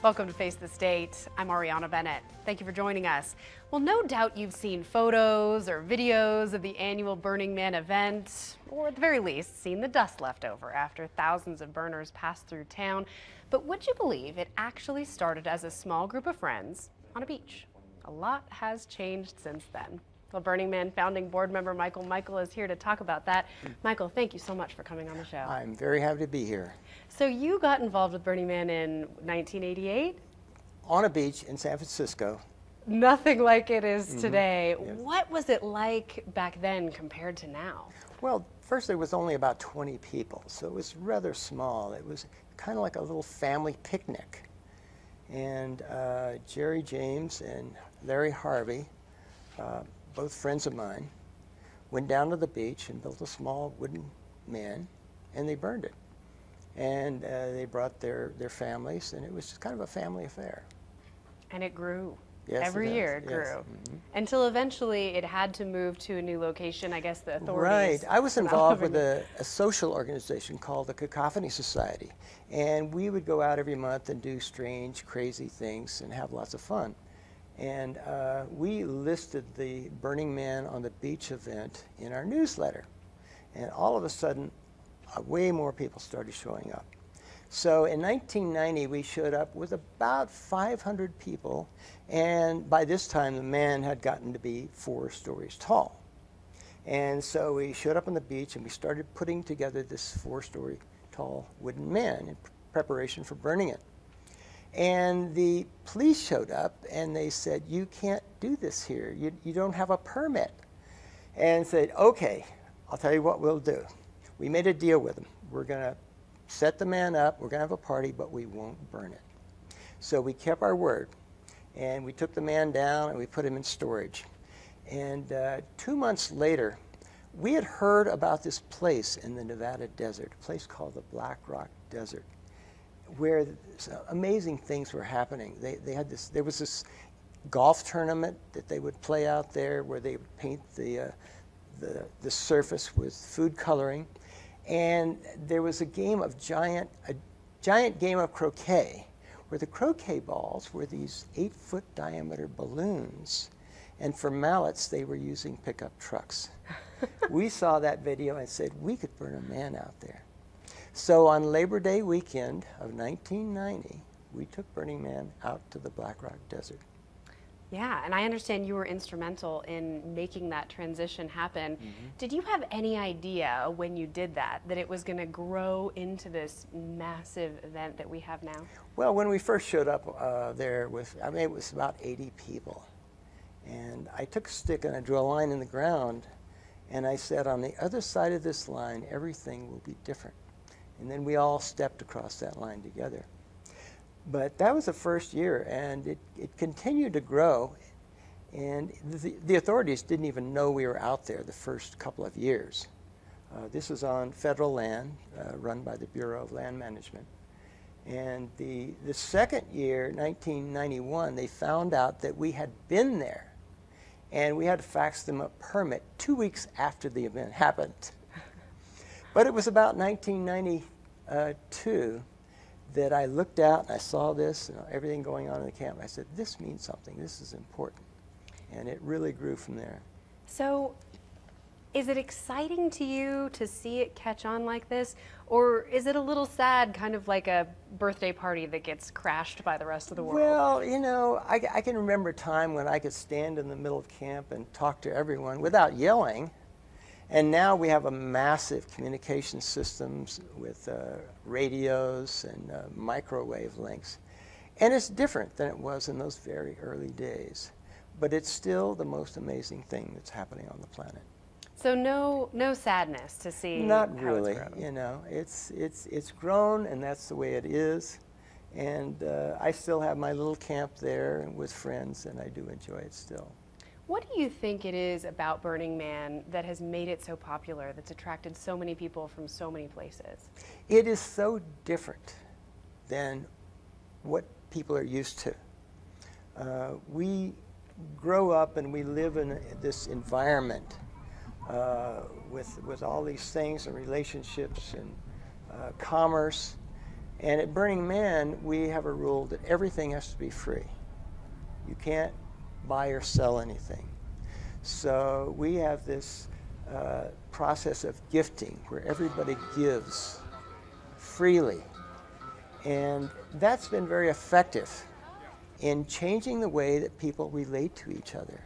Welcome to Face the State. I'm Ariana Bennett. Thank you for joining us. Well, no doubt you've seen photos or videos of the annual Burning Man event, or at the very least, seen the dust left over after thousands of burners passed through town. But would you believe it actually started as a small group of friends on a beach? A lot has changed since then. Well, Burning Man founding board member Mikel is here to talk about that. Mikel, thank you so much for coming on the show. I'm very happy to be here. So you got involved with Burning Man in 1988? On a beach in San Francisco. Nothing like it is today. Yes. What was it like back then compared to now? Well, first there was only about 20 people, so it was rather small. It was kind of like a little family picnic. And Jerry James and Larry Harvey, both friends of mine, went down to the beach and built a small wooden man, and they burned it. And they brought their families, and it was just kind of a family affair. And it grew. Yes, Every year it grew. Until eventually it had to move to a new location, I guess the authorities. Right. I was involved with a social organization called the Cacophony Society. And we would go out every month and do strange, crazy things and have lots of fun. And we listed the Burning Man on the Beach event in our newsletter. And all of a sudden, way more people started showing up. So in 1990, we showed up with about 500 people. And by this time, the man had gotten to be 4 stories tall. And so we showed up on the beach and we started putting together this 4-story tall wooden man in preparation for burning it. And the police showed up and they said, "You can't do this here. You don't have a permit." And said, "Okay, I'll tell you what we'll do." We made a deal with them. We're going to set the man up, we're going to have a party, but we won't burn it. So we kept our word. And we took the man down and we put him in storage. And 2 months later, we had heard about this place in the Nevada desert, a place called the Black Rock Desert, where amazing things were happening. There was this golf tournament that they would play out there where they would paint the surface with food coloring. And there was a giant game of croquet, where the croquet balls were these 8-foot diameter balloons. And for mallets, they were using pickup trucks. We saw that video and said, we could burn a man out there. So on Labor Day weekend of 1990, we took Burning Man out to the Black Rock Desert. Yeah, and I understand you were instrumental in making that transition happen. Did you have any idea when you did that it was going to grow into this massive event that we have now? Well, when we first showed up it was about 80 people. And I took a stick and I drew a line in the ground, and I said, on the other side of this line, everything will be different. And then we all stepped across that line together. But that was the first year, and it continued to grow. And the authorities didn't even know we were out there the first couple of years. This was on federal land run by the Bureau of Land Management. And the second year, 1991, they found out that we had been there. And we had to fax them a permit 2 weeks after the event happened. But it was about 1992 that I looked out and I saw this and everything going on in the camp. I said, this means something. This is important. And it really grew from there. So is it exciting to you to see it catch on like this? Or is it a little sad, kind of like a birthday party that gets crashed by the rest of the world? Well, you know, I can remember a time when I could stand in the middle of camp and talk to everyone without yelling. And now we have a massive communication systems with radios and microwave links. And it's different than it was in those very early days. But it's still the most amazing thing that's happening on the planet. So no sadness to see Not how really, it's grown. you know. It's grown, and that's the way it is. And I still have my little camp there with friends, and I do enjoy it still. What do you think it is about Burning Man that has made it so popular, that's attracted so many people from so many places? It is so different than what people are used to. We grow up and we live in this environment with all these things and relationships and commerce, And at Burning Man, we have a rule that everything has to be free. You can't buy or sell anything. So we have this process of gifting where everybody gives freely. And that's been very effective in changing the way that people relate to each other.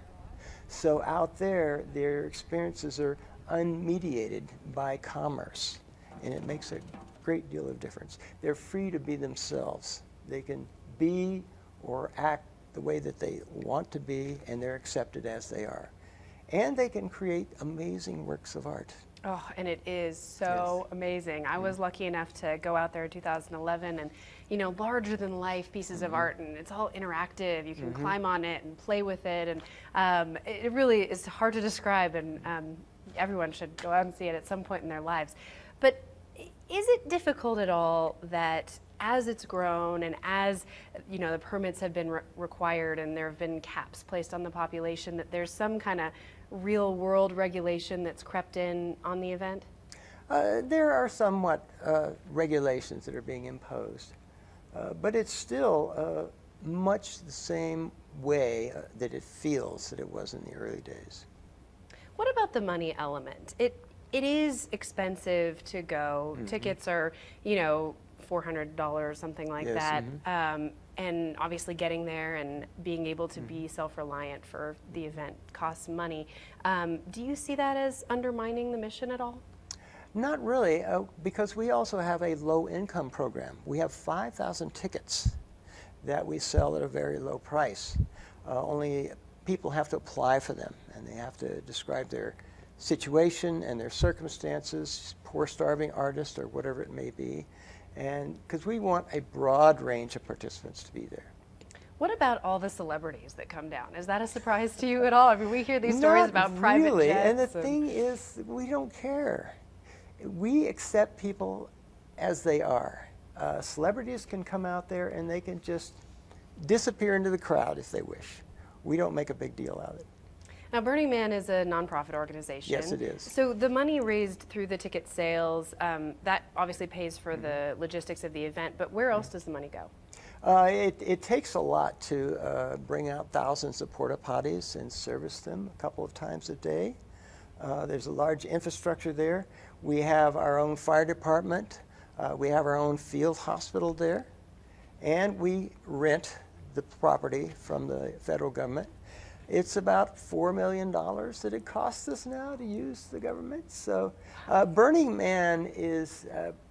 So out there, their experiences are unmediated by commerce, and it makes a great deal of difference. They're free to be themselves. They can be or act the way that they want to be, and they're accepted as they are. And they can create amazing works of art. Oh, and it is so amazing. I was lucky enough to go out there in 2011 and, you know, larger than life pieces of art, and it's all interactive. You can climb on it and play with it, and it really is hard to describe, and everyone should go out and see it at some point in their lives. But is it difficult at all that as it's grown and as, you know, the permits have been required and there have been caps placed on the population, that there's some kind of real world regulation that's crept in on the event? There are somewhat regulations that are being imposed, but it's still much the same way that it feels that it was in the early days. What about the money element? It is expensive to go. Tickets are, you know, $400, something like that. And obviously getting there and being able to be self-reliant for the event costs money. Do you see that as undermining the mission at all? Not really, because we also have a low-income program. We have 5,000 tickets that we sell at a very low price. Only people have to apply for them, and they have to describe their situation and their circumstances, poor starving artist or whatever it may be. And because we want a broad range of participants to be there. What about all the celebrities that come down? Is that a surprise to you at all? I mean, we hear these stories about private really. jets. And the thing is, we don't care. We accept people as they are. Celebrities can come out there and they can just disappear into the crowd if they wish. We don't make a big deal out of it. Now, Burning Man is a nonprofit organization. Yes, it is. So the money raised through the ticket sales, that obviously pays for the logistics of the event, but where else does the money go? It takes a lot to bring out thousands of porta potties and service them a couple of times a day. There's a large infrastructure there. We have our own fire department. We have our own field hospital there. And we rent the property from the federal government. It's about $4 million that it costs us now to use the government. So Burning Man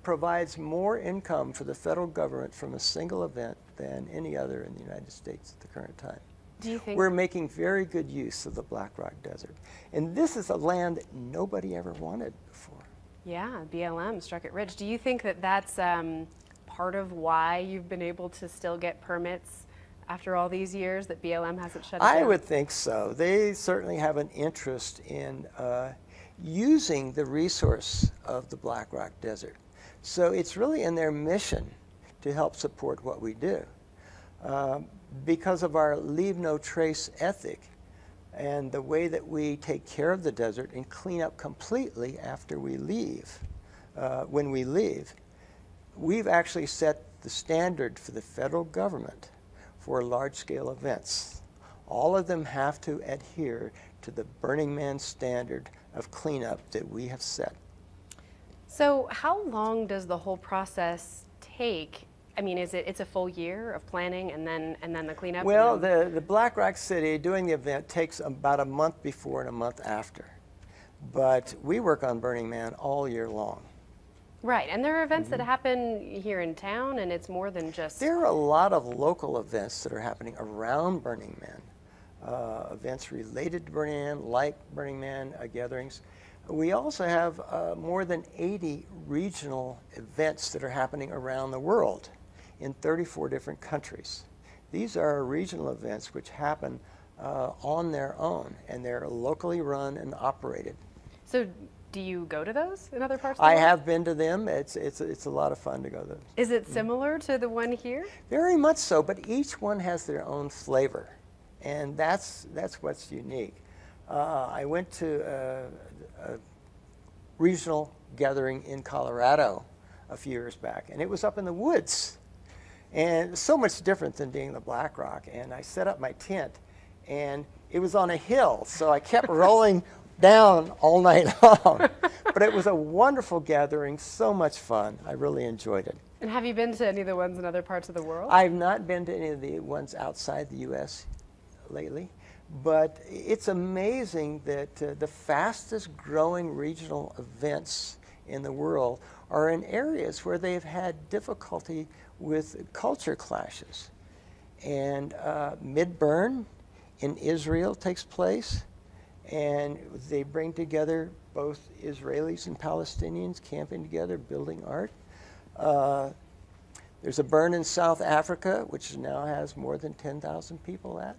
provides more income for the federal government from a single event than any other in the United States at the current time. Do you think we're making very good use of the Black Rock Desert? And this is a land that nobody ever wanted before. Yeah, BLM struck it rich. Do you think that that's part of why you've been able to still get permits after all these years, that BLM hasn't shut it down? I would think so. They certainly have an interest in using the resource of the Black Rock Desert. So it's really in their mission to help support what we do. Because of our leave no trace ethic and the way that we take care of the desert and clean up completely after we leave, when we leave, we've actually set the standard for the federal government for large-scale events. All of them have to adhere to the Burning Man standard of cleanup that we have set. So how long does the whole process take? I mean, it's a full year of planning and then the cleanup? Well, the Black Rock City doing the event takes about a month before and a month after. But we work on Burning Man all year long. Right, and there are events that happen here in town, and it's more than just... There are a lot of local events that are happening around Burning Man. Events related to Burning Man, like Burning Man gatherings. We also have more than 80 regional events that are happening around the world in 34 different countries. These are regional events which happen on their own, and they're locally run and operated. So do you go to those in other parts of the world? I have been to them. It's a lot of fun to go to those. Is it similar to the one here? Very much so, but each one has their own flavor, and that's what's unique. I went to a regional gathering in Colorado a few years back, and it was up in the woods. And so much different than being the Black Rock. And I set up my tent, and it was on a hill, so I kept rolling down all night long. But it was a wonderful gathering, so much fun. I really enjoyed it. And have you been to any of the ones in other parts of the world? I've not been to any of the ones outside the U.S. lately, but it's amazing that the fastest growing regional events in the world are in areas where they've had difficulty with culture clashes. And Mid-Burn in Israel takes place, and they bring together both Israelis and Palestinians camping together, building art. There's a burn in South Africa, which now has more than 10,000 people at,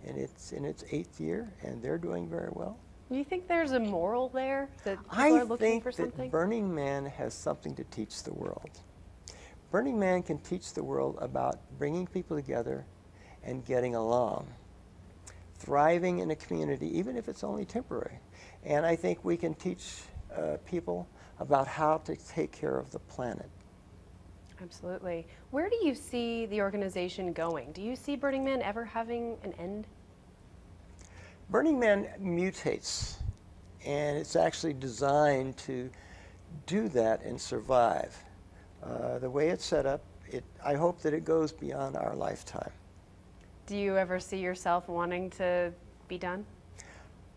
and it's in its 8th year, and they're doing very well. Do you think there's a moral there that people are looking for something? I think that Burning Man has something to teach the world. Burning Man can teach the world about bringing people together and getting along, thriving in a community, even if it's only temporary. And I think we can teach people about how to take care of the planet. Absolutely. Where do you see the organization going? Do you see Burning Man ever having an end? Burning Man mutates, and it's actually designed to do that and survive. The way it's set up, I hope that it goes beyond our lifetime. Do you ever see yourself wanting to be done?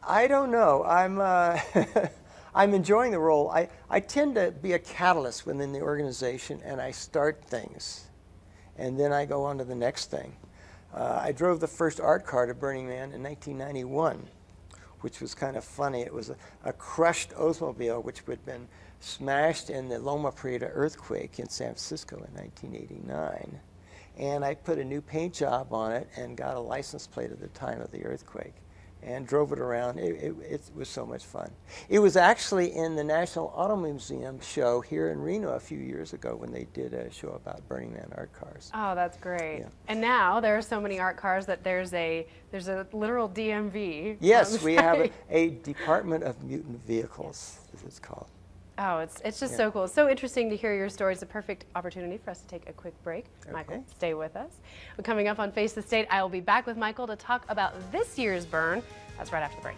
I don't know. I'm enjoying the role. I tend to be a catalyst within the organization, and I start things, and then I go on to the next thing. I drove the first art car to Burning Man in 1991, which was kind of funny. It was a crushed Oldsmobile, which had been smashed in the Loma Prieta earthquake in San Francisco in 1989. And I put a new paint job on it and got a license plate at the time of the earthquake and drove it around. It was so much fun. It was actually in the National Auto Museum show here in Reno a few years ago when they did a show about Burning Man art cars. Oh, that's great. Yeah. And now there are so many art cars that there's a literal DMV. Yes, we have a Department of Mutant Vehicles, as it's called. Oh, it's just so cool. It's so interesting to hear your story. It's a perfect opportunity for us to take a quick break. Okay. Michael, stay with us. But coming up on Face the State, I will be back with Michael to talk about this year's burn. That's right after the break.